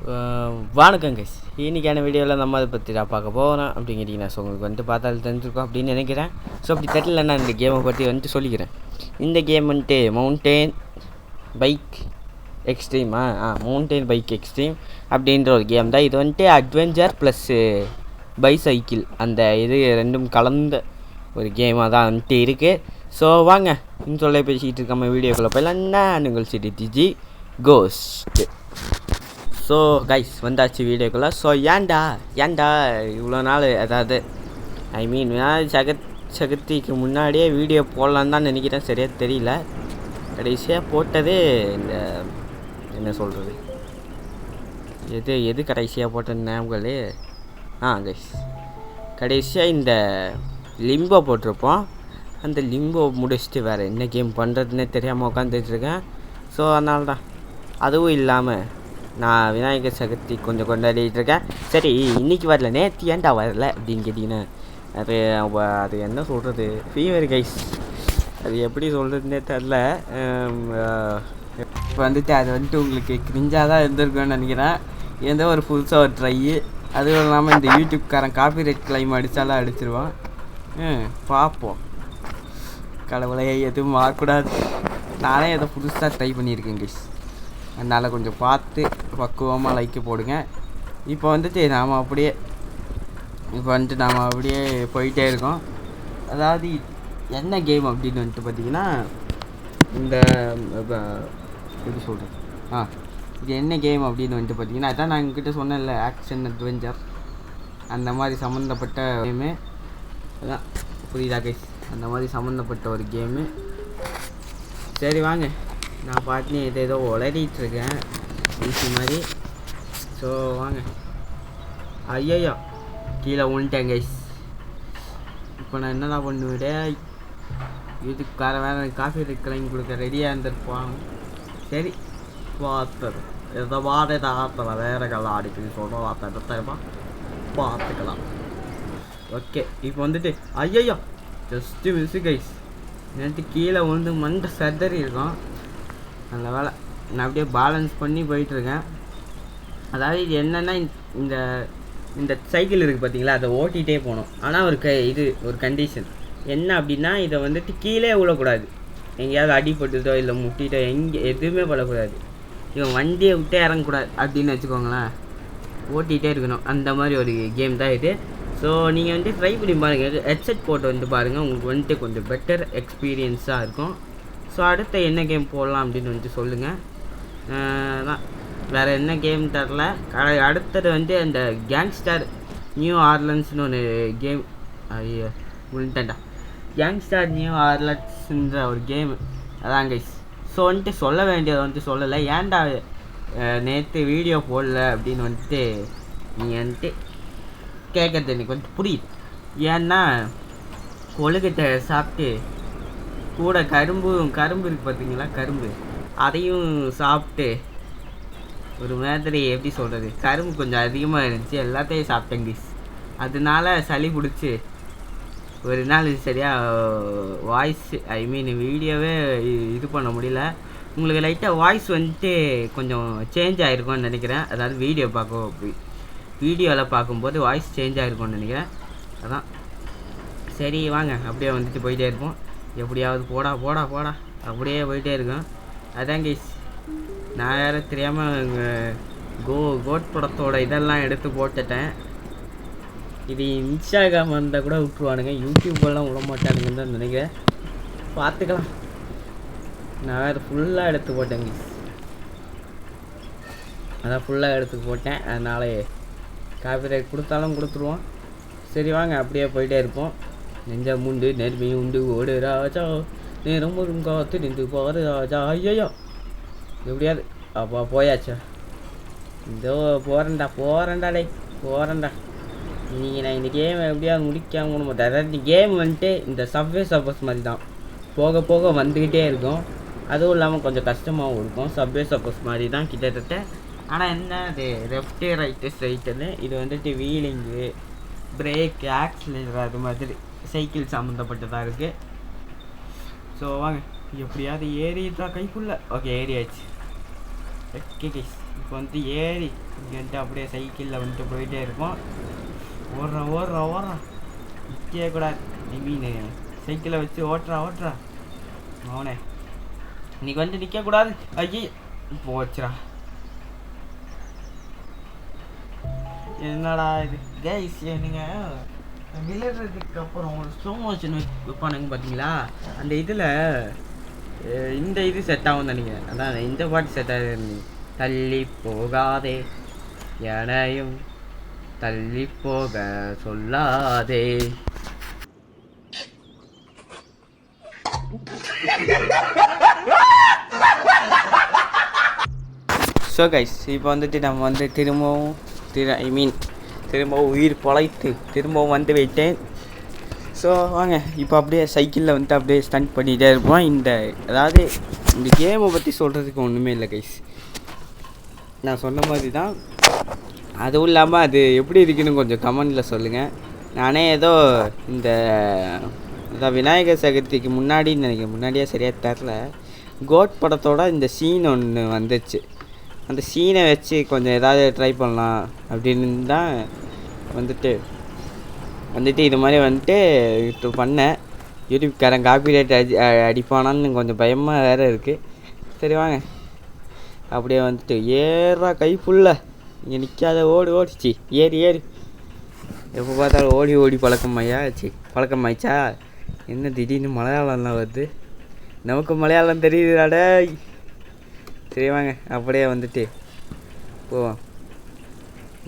வணக்கம் கைஸ். இன்றைக்கான வீடியோவில் நம்ம அதை பற்றி நான் பார்க்க போகிறோம் அப்படிங்கிறீங்கன்னா ஸோ உங்களுக்கு வந்துட்டு பார்த்தாலும் தெரிஞ்சிருக்கோம் அப்படின்னு நினைக்கிறேன். ஸோ அப்படி தெரியல நான் இந்த கேமை பற்றி வந்துட்டு சொல்லிக்கிறேன். இந்த கேம் வந்துட்டு மவுண்டெயின் பைக் எக்ஸ்ட்ரீம் அப்படின்ற ஒரு கேம் தான். இது வந்துட்டு அட்வென்ச்சர் ப்ளஸ்ஸு பைசைக்கிள் அந்த இது ரெண்டும் கலந்த ஒரு கேமாக தான் வந்துட்டு இருக்குது. ஸோ வாங்க இன்னும் சொல்ல பேசிக்கிட்டு இருக்காம வீடியோக்குள்ளே போயிடலாம். நான் உங்கள் சிடி கோஸ்ட். ஸோ கைஸ் வந்தாச்சு வீடியோக்குள்ளே. ஸோ ஏன்டா இவ்வளோ நாள் அதாவது சதுர்த்திக்கு முன்னாடியே வீடியோ போடலான்னு தான் நினைக்கிறேன். சரியாக தெரியல. கடைசியாக போட்டதே இந்த என்ன சொல்கிறது எது கடைசியாக போட்டேன் கைஸ் கடைசியாக இந்த லிம்போ போட்டிருப்போம். அந்த லிம்போ முடிச்சுட்டு வேறு என்ன கேம் பண்ணுறதுன்னே தெரியாமல் உட்காந்துட்ருக்கேன். ஸோ அதனால தான். அதுவும் இல்லாமல் நான் விநாயகர் சதுர்த்தி கொஞ்சம் கொண்டாடிட்டுருக்கேன். சரி இன்றைக்கி வரல, நேற்று ஏன்டா வரல அப்படின்னு கேட்டிங்கன்னா அது என்ன சொல்கிறது ஃபீவர் கைஸ். அது எப்படி சொல்கிறதுனே தெரில. இப்போ வந்துட்டு அது வந்துட்டு உங்களுக்கு கிரிஞ்சாக தான் இருந்திருக்குன்னு நினைக்கிறேன். ஏதோ ஒரு புதுசாக ஒரு ட்ரையு. அதுவும் இல்லாமல் இந்த யூடியூப்காரன் காப்பிரைட் கிளைம் அடித்தாலும் அடிச்சிருவான். பார்ப்போம். கடவுளை எதுவும் வரக்கூடாது. நானே ஏதோ புதுசாக ட்ரை பண்ணியிருக்கேன் கைஸ். அதனால் கொஞ்சம் பார்த்து பக்குவமாக லைக்கு போடுங்க. இப்போ வந்துட்டு நாம் அப்படியே போயிட்டே இருக்கோம். அதாவது என்ன கேம் அப்படின்னு வந்துட்டு பார்த்திங்கன்னா இந்த எப்படி சொல்கிறது இது என்ன கேம் அப்படின்னு வந்துட்டு பார்த்திங்கன்னா அதான் நான் எங்ககிட்ட சொன்னேன்ல, ஆக்ஷன் அட்வென்ச்சர் அந்த மாதிரி சம்மந்தப்பட்ட கேமு. அதான் புரியுதா கைஸ், அந்த மாதிரி சம்மந்தப்பட்ட ஒரு கேமு. சரி வாங்க, நான் பாட்டுன்னு ஏதோ உளறிட்டுருக்கேன் ஈஸி மாதிரி. ஸோ வாங்க. ஐயோ கீழே விழுந்துட்டேன் கைஸ். இப்போ நான் என்னடா பண்ணுவேன், இதுக்கார வேறு காஃபி கிளம்பி கொடுக்க ரெடியாக இருந்திருப்பாங்க. சரி பார்த்துறேன். எதை ஆத்தலாம் வேறு கல்லாம் அடிக்குன்னு சொல்கிற வார்த்தை எடுத்துமா பார்த்துக்கலாம். ஓகே இப்போ வந்துட்டு ஐயோ ஜஸ்ட்டு மிஸ்ஸு கைஸ். நேற்று கீழே விழுந்து மண்டை சதறி இருக்கும். நல்ல வேலை நான் அப்படியே பேலன்ஸ் பண்ணி போயிட்டுருக்கேன். அதாவது இது என்னென்னா இந்த சைக்கிள் இருக்குது பார்த்தீங்களா, அதை ஓட்டிகிட்டே போகணும். ஆனால் ஒரு கண்டிஷன் என்ன அப்படின்னா இதை வந்துட்டு கீழே விழக்கூடாது. எங்கேயாவது அடிபட்டுதோ இல்லை முட்டிட்டோ எதுவுமே படக்கூடாது. இவன் வண்டியை விட்டே இறங்கக்கூடாது அப்படின்னு வச்சுக்கோங்களேன். ஓட்டிகிட்டே இருக்கணும். அந்த மாதிரி ஒரு கேம் தான் இது. ஸோ நீங்கள் வந்துட்டு ட்ரை பண்ணி பாருங்கள். ஹெட்செட் போட்டு வந்து பாருங்கள். உங்களுக்கு வந்துட்டு கொஞ்சம் பெட்டர் எக்ஸ்பீரியன்ஸாக இருக்கும். ஸோ அடுத்த என்ன கேம் போடலாம் அப்படின்னு வந்துட்டு சொல்லுங்கள். தான் வேறு என்ன கேம் தரல. அடுத்தது வந்து அந்த கேங்ஸ்டர் நியூ ஆர்லன்ஸ்னு ஒன்று கேம். ஐயோ உள்டா கேங்ஸ்டர் நியூ ஆர்லன்ஸ்ன்ற ஒரு கேமு. அதான் கைஸ். ஸோ வந்துட்டு சொல்ல வேண்டியதை வந்துட்டு சொல்லலை. ஏன்டா நேற்று வீடியோ போடல அப்படின்னு வந்துட்டு நீங்கள் வந்துட்டு கேட்குறது எனக்கு வந்துட்டு புரியுது. ஏன்னா கொழுக்கட்டை சாப்பிட்டு கூட கரும்பு இருக்குது பார்த்தீங்களா, கரும்பு அதையும் சாப்பிட்டு ஒரு மாதிரி எப்படி சொல்கிறது, கரும்பு கொஞ்சம் அதிகமாக இருந்துச்சு, எல்லாத்தையும் சாப்பிட்டேன் கைஸ். அதனால சளி பிடிச்சி ஒரு நாள் சரியாக வாய்ஸ் வீடியோவே இது பண்ண முடியல. உங்களுக்கு லைட்டாக வாய்ஸ் வந்துட்டு கொஞ்சம் சேஞ்ச் ஆகிருக்கும்னு நினைக்கிறேன். அதாவது வீடியோவில் பார்க்கும்போது வாய்ஸ் சேஞ்ச் ஆகிருக்கும்னு நினைக்கிறேன். அதான் சரி வாங்க அப்படியே வந்துட்டு போயிட்டே இருப்போம். எப்படியாவது போடா அப்படியே போயிட்டே இருக்கோம். அதான் கைஸ், நான் வேறு தெரியாமல் கோட் படத்தோட இதெல்லாம் எடுத்து போட்டுட்டேன். இது இன்ஸ்டாகிராம் இருந்தால் கூட விட்டுருவானுங்க, யூடியூப்பெல்லாம் விட மாட்டானுங்கன்னு தான் நினைக்கிறேன். பார்த்துக்கலாம். நான் வேறு ஃபுல்லாக எடுத்து போட்டேன் கைஸ். அதான் ஃபுல்லாக எடுத்து போட்டேன். அதனால காப்பிரைட் கொடுத்தாலும் கொடுத்துருவோம். சரி வாங்க அப்படியே போயிட்டே இருப்போம். நெஞ்ச முண்டு நெருமி உண்டு ஓடு ராஜா, நேரம் ஒரு காத்து நின்று பாரு ராஜா. ஐயோ எப்படியாது அப்பா போயாச்சா. இதோ போகிறேன்டா. நீங்கள் நான் இந்த கேமை எப்படியாவது முடிக்காம மாட்டேன். அதாவது இந்த கேம் வந்துட்டு இந்த சப்வேஸ் மாதிரி தான், போக போக வந்துக்கிட்டே இருக்கும். அதுவும் இல்லாமல் கொஞ்சம் கஷ்டமாகவும் இருக்கும். சப்வேஸ் மாதிரி தான் கிட்டத்தட்ட. ஆனால் என்ன அது லெஃப்ட்டு ரைட்டு ஸ்ட்ரைட்டுன்னு இது வந்துட்டு வீலிங்கு பிரேக் ஆக்சிலேட்டர் அது மாதிரி சைக்கிள் சம்மந்தப்பட்டதாக இருக்குது. ஸோ வாங்க எப்படியாவது ஏறிட்டா கைக்குள்ளே. ஓகே ஏறியாச்சு. ஓகே கைஸ் இப்போ வந்து ஏறி இங்கே வந்துட்டு அப்படியே சைக்கிளில் வந்துட்டு போயிட்டே இருப்போம். ஓடுறா நிற்கவே கூடாது. மீன் சைக்கிளை வச்சு ஓட்டுறா அவனே இன்னைக்கு வந்து நிற்கக்கூடாது. ஐயே போச்சுடா. என்னடா இது கைஸ், நீங்கள் விளையாடுறதுக்கு அப்புறம் ஒரு ஸ்லோ மோஷன் வைப்பானுங்க பார்த்தீங்களா? அந்த இதில் இந்த இது செட் ஆகும் தானீங்க. அதான் இந்த பாட்டு செட் ஆகுது. தள்ளி போகாதே எனையும் தள்ளி போக சொல்லாதே. ஸோ கைஸ், இப்போ வந்துட்டு நம்ம வந்து திரும்பவும் திரும்பவும் உயிர் பொழைத்து திரும்பவும் வந்து விட்டேன். ஸோ வாங்க இப்போ அப்படியே சைக்கிளில் வந்துட்டு அப்படியே ஸ்டண்ட் பண்ணிகிட்டே இருப்போம். அதாவது இந்த கேமை பற்றி சொல்கிறதுக்கு ஒன்றுமே இல்லை கைஸ். நான் சொன்ன மாதிரி தான். அதுவும் இல்லாமல் அது எப்படி இருக்குன்னு கொஞ்சம் கமெண்டில் சொல்லுங்கள். நானே ஏதோ இந்த விநாயகர் சதுர்த்திக்கு முன்னாடியே சரியாக தெரில, கோட் படத்தோட இந்த சீன் ஒன்று வந்துச்சு. அந்த சீனை வச்சு கொஞ்சம் ஏதாவது ட்ரை பண்ணலாம் அப்படின்னு தான் வந்துட்டு இது மாதிரி வந்துட்டு இப்போ பண்ணேன். யூடியூப்காரன் காப்பிரைட் அடிப்பானான்னு கொஞ்சம் பயமாக வேறு இருக்குது. சரி வாங்க அப்படியே வந்துட்டு ஏறா கை ஃபுல்லாக இங்கே நிற்காத ஓடிச்சு ஏறி எப்போ பார்த்தாலும் ஓடி பழக்கமாயிடுச்சா. என்ன திடீர்னு மலையாளம்லாம் வருது, நமக்கு மலையாளம் தெரியுதுடாட. சரி வாங்க அப்படியே வந்துட்டு போவோம்.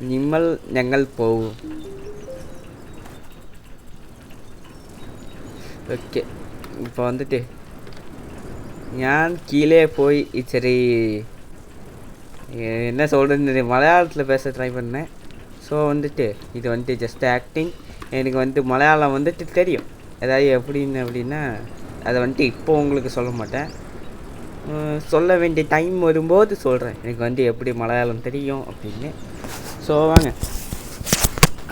நிம்மல் ഞങ്ങൾ போவோம். ஓகே, இப்போ வந்துட்டு ഞാൻ கீழே போய் சரி என்ன சொல்கிறது மலையாளத்தில் பேச ட்ரை பண்ணேன். ஸோ வந்துட்டு இது வந்துட்டு ஜஸ்ட் ஆக்டிங். எனக்கு வந்துட்டு மலையாளம் வந்துட்டு தெரியும். ஏதாவது அப்படின்னா அதை வந்துட்டு இப்போ உங்களுக்கு சொல்ல மாட்டேன். சொல்ல வேண்டிய டைம் வரும்போது சொல்கிறேன் எனக்கு வந்து எப்படி மலையாளம் தெரியும் அப்படின்னு. ஸோ வாங்க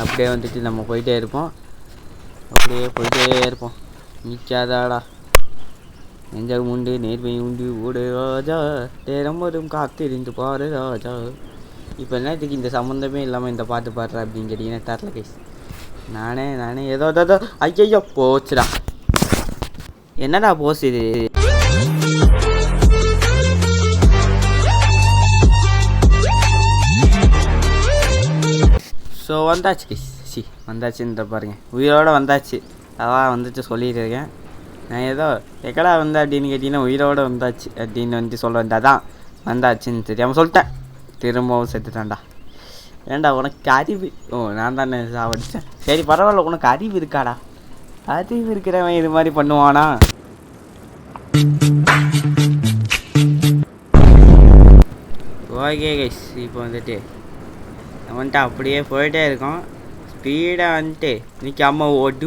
அப்படியே வந்துட்டு நம்ம போயிட்டே இருப்போம். நிற்காதாடா, நெஞ்சம் உண்டு நேர்மை உண்டு ஓடு ராஜா, நேரம் வரும் காத்திருந்து பாரு ராஜா. இப்போ என்னத்துக்கு இந்த சம்மந்தமே இல்லாமல் இந்த பாட்டு பாடுறேன் அப்படின்னு கேட்டிங்கன்னா தரல கைஸ். நானே ஏதோ ஐயோ போச்சுடா. என்னடா போஸ் இது? ஸோ வந்தாச்சு கைஸ், வந்தாச்சுன்ற பாருங்கள், உயிரோடு வந்தாச்சு. அதான் வந்துட்டு சொல்லியிருக்கேன். நான் ஏதோ எக்கடா வந்தேன் அப்படின்னு கேட்டிங்கன்னா உயிரோடு வந்தாச்சு அப்படின்னு வந்துட்டு சொல்ல வந்தால் வந்தாச்சுன்னு தெரியாமல் சொல்லிட்டேன். திரும்பவும் செத்துட்டான்டா. ஏன்டா உனக்கு அறிவு? நான் தானே சாவடித்தேன். சரி பரவாயில்ல, உனக்கு அறிவு இருக்காடா? அறிவு இருக்கிறவன் இது மாதிரி பண்ணுவானா? ஓகே கைஸ், இப்போ வந்துட்டு அப்படியே போயிட்டே இருக்கோம். ஸ்பீடாக வந்துட்டு நிற்காம ஓட்டு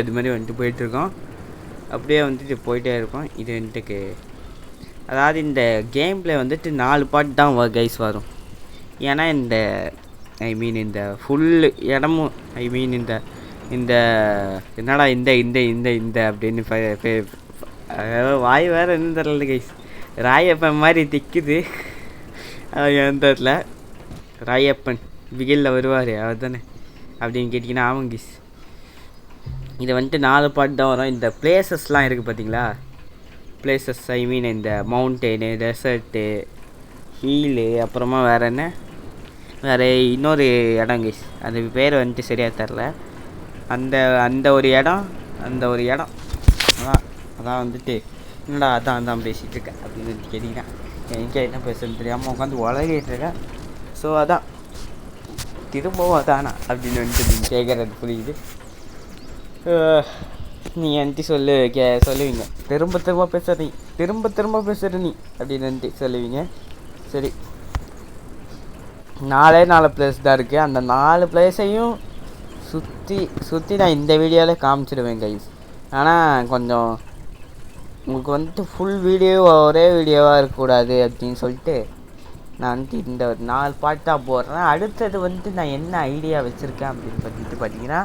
அது மாதிரி வந்துட்டு போயிட்டுருக்கோம். அப்படியே வந்துட்டு போயிட்டே இருக்கோம். இது வந்துட்டு அதாவது இந்த கேம் பிளே வந்துட்டு 4 பார்ட் தான் கைஸ் வரும். ஏன்னா இந்த ஃபுல் இடமும் இந்த என்னடா இந்த அப்படின்னு வாய் வேறு என்ன தெரியல கைஸ். ராயப்பன் மாதிரி திக்குது. எந்த இடத்துல ராயப்பன் பிகிலில் வருவார் அவர் தானே அப்படின்னு கேட்டிங்கன்னா ஆமாம் கைஸ். இதை வந்துட்டு 4 பார்ட் தான் வரும். இந்த பிளேசஸ்லாம் இருக்குது பார்த்தீங்களா? பிளேசஸ் இந்த மவுண்டெயினு, டெசர்ட்டு, ஹீலு, அப்புறமா வேறு இன்னொரு இடம் கைஸ். அது பேர் வந்துட்டு சரியாக தெரில. அந்த ஒரு இடம் அதான் வந்துட்டு என்னடா அதான் பேசிகிட்டு இருக்கேன் அப்படின்னு வந்து கேட்டிங்கன்னா எனக்கு என்ன பேசுன்னு தெரியாமல் உட்காந்து உலகிட்டு இருக்கேன். ஸோ அதான் திரும்பவும் அதானா அப்படின்னு வந்துட்டு நீங்கள் கேட்குறது புரியுது. நீங்கள் வந்துட்டு சொல்லுவீங்க திரும்ப பேசுகிற நீ அப்படின்னு வந்துட்டு சொல்லுவீங்க. சரி, 4 பிளேஸ் தான் இருக்குது. அந்த 4 பிளேஸையும் சுற்றி நான் இந்த வீடியோவில் காமிச்சிடுவேன் கைஸ். ஆனால் கொஞ்சம் உங்களுக்கு வந்துட்டு ஃபுல் வீடியோ ஒரே வீடியோவாக இருக்கக்கூடாது அப்படின்னு சொல்லிட்டு நான் வந்துட்டு இந்த 4 பார்ட்டாக போடுறேன். அடுத்தது வந்துட்டு நான் என்ன ஐடியா வச்சுருக்கேன் அப்படின்னு பார்த்தீங்கன்னா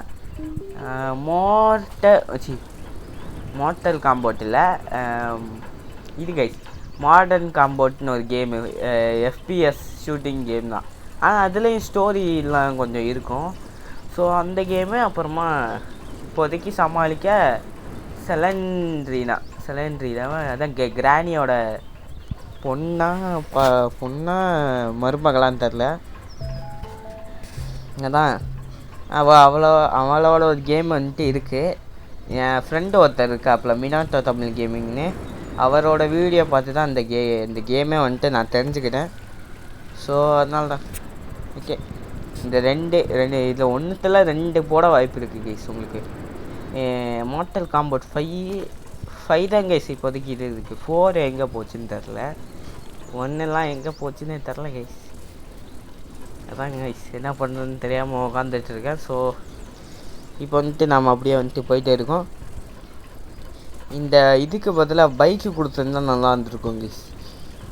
மார்ட்டல் காம்பவுண்டில் இது கைஸ் மாடர்ன் காம்போட்னு ஒரு கேமு, எஃபிஎஸ் ஷூட்டிங் கேம் தான். ஆனால் அதுலேயும் ஸ்டோரிலாம் கொஞ்சம் இருக்கும். ஸோ அந்த கேமு. அப்புறமா இப்போதைக்கு சமாளிக்க செலண்ட்ரீனா அதான் கிராணியோட பொண்ணா மருமகளான்னு தெரில. அதான் அவளோட ஒரு கேம் வந்துட்டு இருக்குது. என் ஃப்ரெண்டு ஒருத்தர் இருக்காப்புல, மினாட்டோ தமிழ் கேமிங்னு. அவரோட வீடியோ பார்த்து தான் இந்த கேமே வந்துட்டு நான் தெரிஞ்சுக்கிட்டேன். ஸோ அதனால தான். ஓகே, இந்த ரெண்டு இதில் ஒன்றுத்தில் 2 போட வாய்ப்பு இருக்குது கைஸ் உங்களுக்கு. மார்ட்டல் காம்பவுண்ட் 5 தான் கைஸ் இப்போதைக்கு இது இருக்குது. 4 எங்கே போச்சுன்னு தெரில, 1 எங்கே போச்சுன்னு தெரில கைஸ். அதான் கைஸ் என்ன பண்ணுறதுன்னு தெரியாமல் உட்காந்துட்டு இருக்கேன். ஸோ இப்போ வந்துட்டு நாம் அப்படியே வந்துட்டு போயிட்டே இருக்கோம். இந்த இதுக்கு பதிலாக பைக்கு கொடுத்துருந்தா நல்லா இருந்திருக்கும் கைஸ்.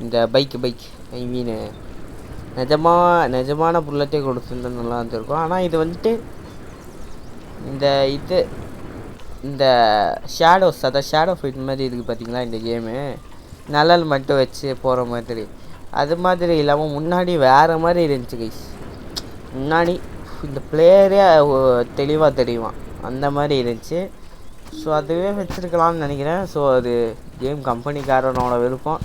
இந்த பைக் ஐ மீன் நிஜமான புல்லட்டே கொடுத்துருந்தா நல்லா இருந்திருக்கும். ஆனால் இது வந்துட்டு இந்த ஷேடோஸ், அதான் ஷேடோ ஃபைட் மாதிரி இருக்குது பார்த்தீங்களா இந்த கேமு. நிழல் மட்டும் வச்சு போகிற மாதிரி, அது மாதிரி இல்லாமல் முன்னாடி வேறு மாதிரி இருந்துச்சு கைஸ். முன்னாடி இந்த பிளேயரே தெளிவாக தெரியுமா அந்த மாதிரி இருந்துச்சு. ஸோ அதுவே வச்சுருக்கலாம்னு நினைக்கிறேன். ஸோ அது கேம் கம்பெனிக்காரனோட விருப்பம்,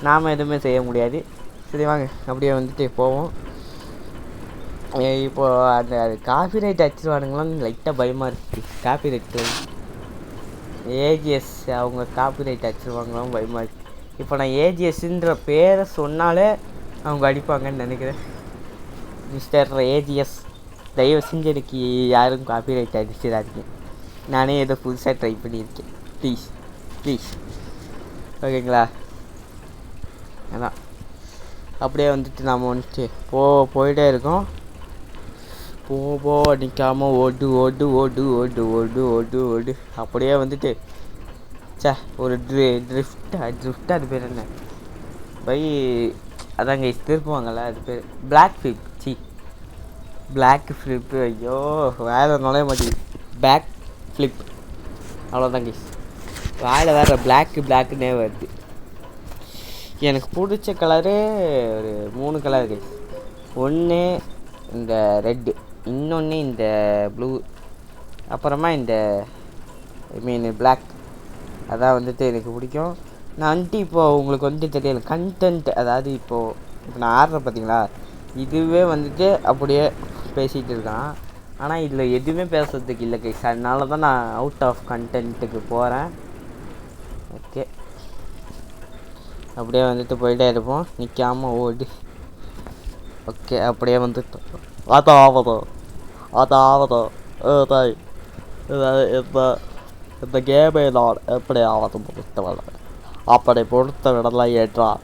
நாம் எதுவுமே செய்ய முடியாது. சரி வாங்க அப்படியே வந்துட்டு போவோம். இப்போது அது காப்பிரைட் அடிச்சிருவானுங்களான்னு லைட்டாக பயமாக இருக்குது. காப்பிரைட் ஏஜிஎஸ் அவங்க காப்பிரைட் அடிச்சிருவாங்களாம் பயமாக இருக்குது. இப்போ நான் ஏஜிஎஸ்ன்ற பேரை சொன்னாலே அவங்க அடிப்பாங்கன்னு நினைக்கிறேன். மிஸ்டர் ஏஜிஎஸ் தயவு செஞ்சு எனக்கு யாரும் காப்பிரைட் அடிச்சிடாதீங்க. நானே ஏதோ புதுசாக ட்ரை பண்ணியிருக்கேன். ப்ளீஸ் ஓகேங்களா. அதான் அப்படியே வந்துட்டு நாம் வந்துட்டு போயிட்டே இருக்கோம். போ நிற்காமல் ஓடு. அப்படியே வந்துட்டு ஒரு ட்ரிஃப்ட் அது பேர் என்ன அதாங்க திருப்புவாங்கள்ல, அது பேர் பிளாக் ஃப்ளிப்பு. ஐயோ வேறு நுழைய மாட்டேங்குது. பேக் ஃப்ளிப் அவ்வளோதான் கைஸ். வாயில் வேறு பிளாக்குன்னே வருது. எனக்கு பிடிச்ச கலரு ஒரு 3 கலர் கைஸ். ஒன்று இந்த ரெட்டு, இன்னொன்று இந்த ப்ளூ, அப்புறமா இந்த ஐ மீன் பிளாக். அதான் வந்துட்டு எனக்கு பிடிக்கும். நான் வந்துட்டு இப்போது உங்களுக்கு வந்துட்டு தெரியல கண்டென்ட், அதாவது இப்போ நான் ஆடுறேன் பார்த்தீங்களா, இதுவே வந்துட்டு அப்படியே பேசிகிட்டு இருக்கான். ஆனால் இதில் எதுவுமே பேசுறதுக்கு இல்லை கைஸ். அதனால தான் நான் அவுட் ஆஃப் கண்டென்ட்டுக்கு போகிறேன். ஓகே, அப்படியே வந்துட்டு போயிட்டே இருப்போம், நிற்காமல் ஓடு. ஓகே, அப்படியே வந்துட்டு அதாவது இந்த கேமை நான் எப்படி ஆவது பொறுத்தவரை அப்படி பொறுத்த விடலாம் என்றால்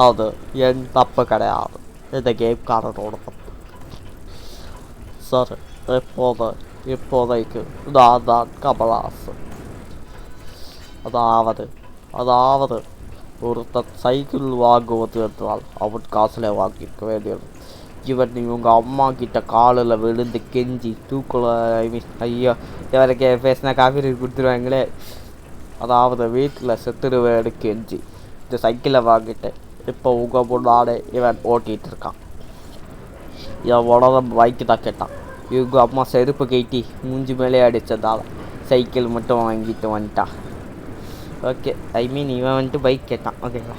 அது என் தப்பு கிடையாது, இந்த கேம்காரனோட தப்பு. சரி, இப்போதைக்கு நான் தான் கமலாசன். அதாவது ஒருத்தன் சைக்கிள் வாங்குவது என்றால் அவன் காசுல வாங்கியிருக்க வேண்டியது. இவங்க அம்மா கிட்ட காலில் விழுந்து கெஞ்சி தூக்குல ஐயோ இவருக்கு பேசினா காஃபி கொடுத்துருவாங்களே. அதாவது வீட்டில் செத்துருவேன்னு கெஞ்சி இந்த சைக்கிளை வாங்கிட்டேன். இப்போ உங்கள் முன்னாடி இவன் ஓட்டிகிட்டு இருக்கான். என் உடம்பு பைக்கு தான் கேட்டான். இவங்க அம்மா செருப்பு கேட்டி மூஞ்சி மேலே அடித்ததால் சைக்கிள் மட்டும் வாங்கிட்டு வந்துட்டான். ஓகே, ஐ மீன் இவன் வந்துட்டு பைக் கேட்டான். ஓகேங்களா,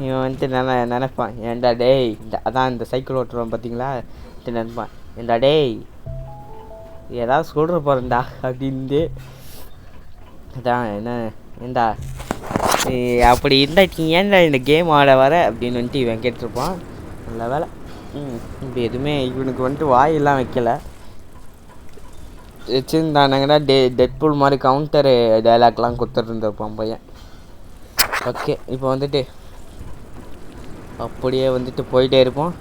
இவன் வந்துட்டு நினைப்பான் ஏன்டா டேய், அதான் இந்த சைக்கிள் ஓட்டுருவான் பார்த்தீங்களா, நினைப்பான் ஏன்டா டேய் ஏதாவது சொல்கிற போகிறேன்டா அப்படின்ட்டு. அதான் என்ன ஏண்டா அப்படி இருந்தாச்சு ஏன்டா இந்த கேம் ஆட வர அப்படின்னு வந்துட்டு இவன் கேட்டிருப்பான். நல்ல வேலை இப்போ எதுவுமே இவனுக்கு வந்துட்டு வாயெல்லாம் வைக்கல. வச்சுருந்தானுங்கன்னா டெட்பூல் மாதிரி கவுண்டரு டைலாக்லாம் கொடுத்துருந்துருப்பான் பையன். ஓகே, இப்போ வந்துட்டு அப்படியே வந்துட்டு போயிட்டே இருப்போம்.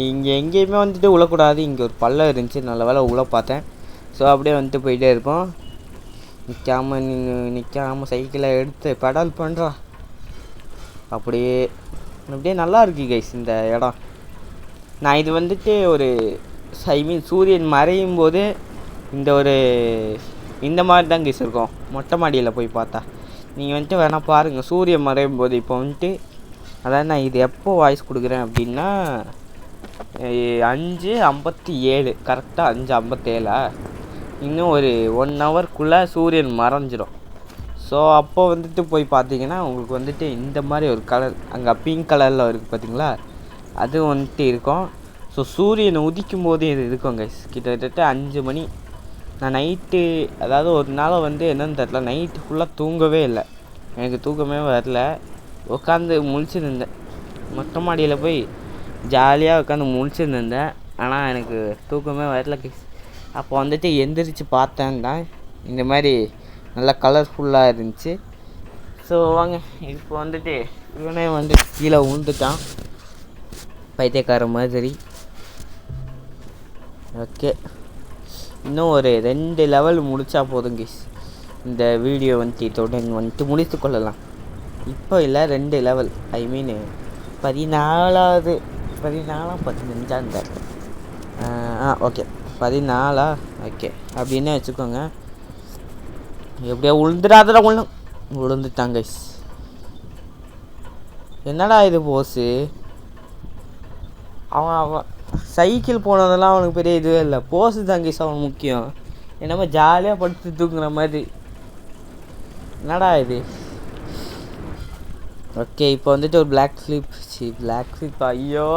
இங்கே எங்கேயுமே வந்துட்டு உழக்கூடாது. இங்கே ஒரு பள்ளம் இருந்துச்சு, நல்ல வேலை உழ பார்த்தேன். ஸோ அப்படியே வந்துட்டு போயிட்டே இருப்போம். நிற்காமல் சைக்கிளை எடுத்து பெடல் பண்ணுறா. அப்படியே நல்லா இருக்கு கைஸ் இந்த இடம். நான் இது வந்துட்டு ஒரு ஐ மீன் சூரியன் மறையும் போது இந்த மாதிரி தான் கைஸ் இருக்கும். மொட்டை மாடியில் போய் பார்த்தா நீங்கள் வந்துட்டு வேணால் பாருங்கள். சூரியன் மறையும் போது இப்போ வந்துட்டு அதாவது நான் இது எப்போ வாய்ஸ் கொடுக்குறேன் அப்படின்னா 5:57 கரெக்டாக 5:57 இன்னும் ஒரு 1 ஹவர்க்குள்ளே சூரியன் மறைஞ்சிடும். ஸோ அப்போ வந்துட்டு போய் பார்த்தீங்கன்னா உங்களுக்கு வந்துட்டு இந்த மாதிரி ஒரு கலர் அங்கே பிங்க் கலரில் இருக்குது பார்த்தீங்களா, அது வந்துட்டு இருக்கும். ஸோ சூரியனை உதிக்கும் போது இது இருக்கும் கைஸ். கிட்டத்தட்ட 5 மணி. நான் நைட்டு அதாவது ஒரு நாள் வந்து என்னென்னு தெரில, நைட்டு ஃபுல்லாக தூங்கவே இல்லை. எனக்கு தூக்கமே வரல. உட்காந்து முழிச்சுருந்தேன். மொட்டை மாடியில் போய் ஜாலியாக உட்காந்து முழிச்சுருந்தேன். ஆனால் எனக்கு தூக்கமே வரல கைஸ். அப்போ வந்துட்டு எந்திரிச்சு பார்த்தேன் தான் இந்த மாதிரி நல்லா கலர்ஃபுல்லாக இருந்துச்சு. ஸோ வாங்க இப்போ வந்துட்டு இவனே வந்து கீழே விழுந்துட்டான் பைத்தியக்கார மாதிரி. ஓகே, இன்னும் ஒரு 2 லெவல் முடித்தா போதும் கைஸ். இந்த வீடியோ வந்துட்டு முடித்து கொள்ளலாம். இப்போ இல்லை 2 லெவல், ஐ மீன் 14 15 ஓகே 14 ஓகே அப்படின்னு வச்சுக்கோங்க. எப்படியா விழுந்துடாத விழுந்துட்டாங்க கைஸ். என்னடா இது போஸு, அவன் சைக்கிள் போனதெல்லாம் அவனுக்கு பெரிய இதுவே இல்லை. போஸு தான் கைஸ் அவன் முக்கியம். என்னமோ ஜாலியாக படுத்து தூங்குற மாதிரி. என்னடா இது. ஓகே, இப்போ வந்துட்டு ஒரு பிளாக் ஸ்லிப் ஐயோ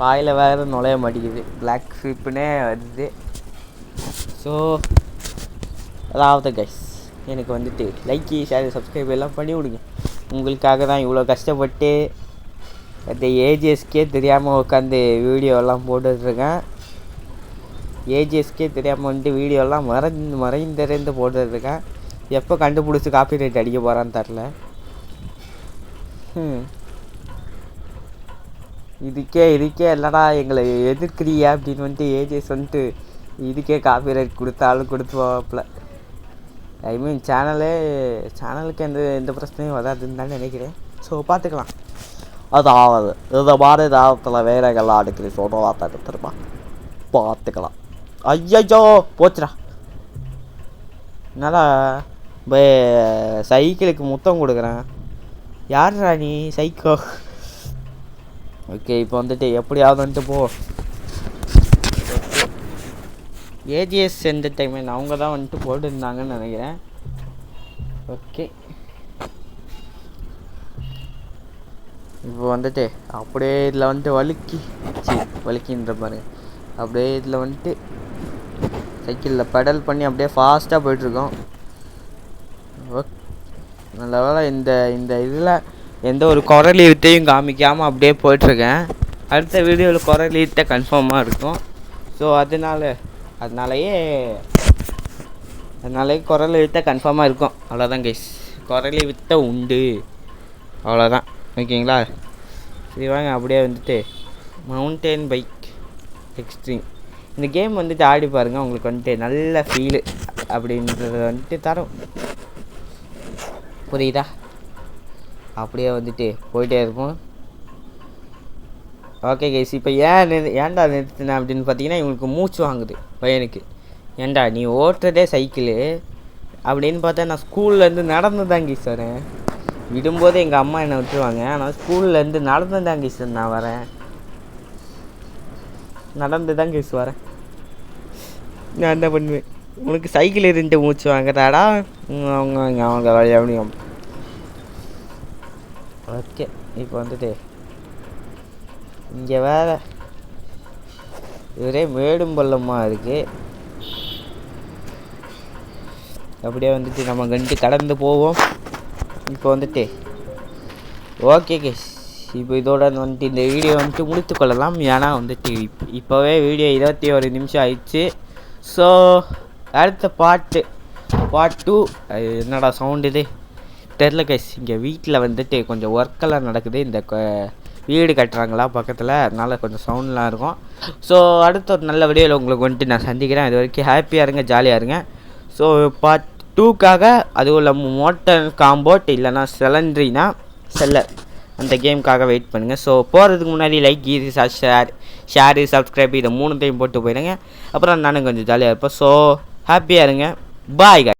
வாயில் வேறு நுழைய மாட்டேங்குது. பிளாக் ஸ்லிப்புன்னே வருது. ஸோ அதாவது கைஸ் எனக்கு வந்துட்டு லைக் ஷேர் சப்ஸ்கிரைப் எல்லாம் பண்ணி விடுங்க. உங்களுக்காக தான் இவ்வளோ கஷ்டப்பட்டு அந்த ஏஜிஎஸ்கே தெரியாமல் உட்காந்து வீடியோலாம் போட்டுட்ருக்கேன். ஏஜிஎஸ்கே தெரியாமல் வந்துட்டு வீடியோலாம் மறைந்து போட்டுட்ருக்கேன். எப்போ கண்டுபிடிச்சி காப்பி ரைட் அடிக்க போகிறான்னு தெரில. இதுக்கே என்னடா எங்களை எதிர்க்கிறியா அப்படின்னு வந்துட்டு ஏஜிஎஸ் வந்துட்டு இதுக்கே காப்பி ரைட் கொடுத்தாலும் கொடுத்து போவாப்பில். ஐ மீன் சேனலுக்கு எந்த பிரச்சனையும் வராதுன்னு தான் நினைக்கிறேன். ஸோ பார்த்துக்கலாம். அதாவது இந்த மாதிரி நேரத்தில் வேலைகள்லாம் அடிக்கடி சொன்னதாக தான் திரும்ப பார்த்துக்கலாம். ஐயோ போச்சுடா. என்னடா சைக்கிளுக்கு முத்தம் கொடுக்குறேன். யார்ரா நீ சைக்கோ. ஓகே, இப்போ வந்துட்டு எப்படியாவது வந்துட்டு போ. ஏஜிஎஸ் என்டர்டைன்மெண்ட் அவங்க தான் வந்துட்டு போட்டுருந்தாங்கன்னு நினைக்கிறேன். ஓகே, இப்போ வந்துட்டு அப்படியே இதில் வந்துட்டு வலிக்கின்ற பாருங்க. அப்படியே இதில் வந்துட்டு சைக்கிளில் பெடல் பண்ணி அப்படியே ஃபாஸ்ட்டாக போயிட்டுருக்கோம். ஓகே, நல்ல வேலை இந்த இதில் எந்த ஒரு குரல் எழுத்தையும் காமிக்காமல் அப்படியே போயிட்டுருக்கேன். அடுத்த வீடியோவில் குரல் எழுத்த கன்ஃபார்மாக இருக்கும். ஸோ அதனாலேயே குரல் எழுத்த கன்ஃபார்மாக இருக்கும். அவ்வளோதான் கைஸ், குரல் எழுத்த உண்டு, அவ்வளோதான். ஓகேங்களா? சரி வாங்க அப்படியே வந்துட்டு மவுண்டன் பைக் எக்ஸ்ட்ரீம் இந்த கேம் வந்துட்டு ஆடி பாருங்கள். உங்களுக்கு வந்துட்டு நல்ல ஃபீலு அப்படின்றத வந்துட்டு தரும். புரியுதா? அப்படியே வந்துட்டு போயிட்டே இருப்போம். ஓகே கைஸ், இப்போ ஏன்டா நிறுத்தினேன் அப்படின்னு பார்த்தீங்கன்னா இவங்களுக்கு மூச்சு வாங்குது பையனுக்கு. ஏன்டா நீ ஓட்டுறதே சைக்கிளு அப்படின்னு பார்த்தா நான் ஸ்கூல்லேருந்து நடந்து தான் கைஸ் வரேன். விடும்போது எங்கள் அம்மா என்னை விட்டுருவாங்க. ஆனால் ஸ்கூல்லேருந்து நடந்து தான் கைஸ் நான் வரேன். நடந்து தான் கைஸ் வரேன். நான் என்ன பண்ணுவேன், உனக்கு சைக்கிள் இருந்து மூச்சு வாங்குறாடா அவங்க வழியாவணியும். ஓகே, இப்போ வந்துட்டு இங்கே வேறு ஒரே மேடும் பள்ளமாக இருக்குது. அப்படியே வந்துட்டு நம்ம கண்டு கடந்து போவோம். இப்போ வந்துட்டு ஓகே கேஸ், இப்போ இதோட வந்துட்டு இந்த வீடியோ வந்துட்டு முடித்து கொள்ளலாம். ஏன்னா வந்துட்டு இப்போவே வீடியோ 21 நிமிஷம் ஆயிடுச்சு. ஸோ அடுத்த பார்ட் 2 என்னடா சவுண்டு இது தெரில கைஸ். இங்கே வீட்டில் வந்துட்டு கொஞ்சம் ஒர்க்கெல்லாம் நடக்குது. இந்த வீடு கட்டுறாங்களா பக்கத்தில், அதனால் கொஞ்சம் சவுண்ட்லாம் இருக்கும். ஸோ அடுத்த ஒரு நல்ல வீடியோவில் உங்களுக்கு வந்துட்டு நான் சந்திக்கிறேன். இது வரைக்கும் ஹாப்பியாக இருங்க, ஜாலியாக இருங்க. ஸோ பார்ட் 2க்காக அதுவும் இல்லாமல் மோட்டர் காம்போட் இல்லைனா செல்லர் அந்த கேமுக்காக வெயிட் பண்ணுங்கள். ஸோ போகிறதுக்கு முன்னாடி லைக் ஷேரு சப்ஸ்கிரைப் இதை 3த்தையும் போட்டு போயிடுங்க. அப்புறம் நானும் கொஞ்சம் ஜாலியாக இருப்பேன். ஸோ ஹாப்பியாக இருங்க. பாய்.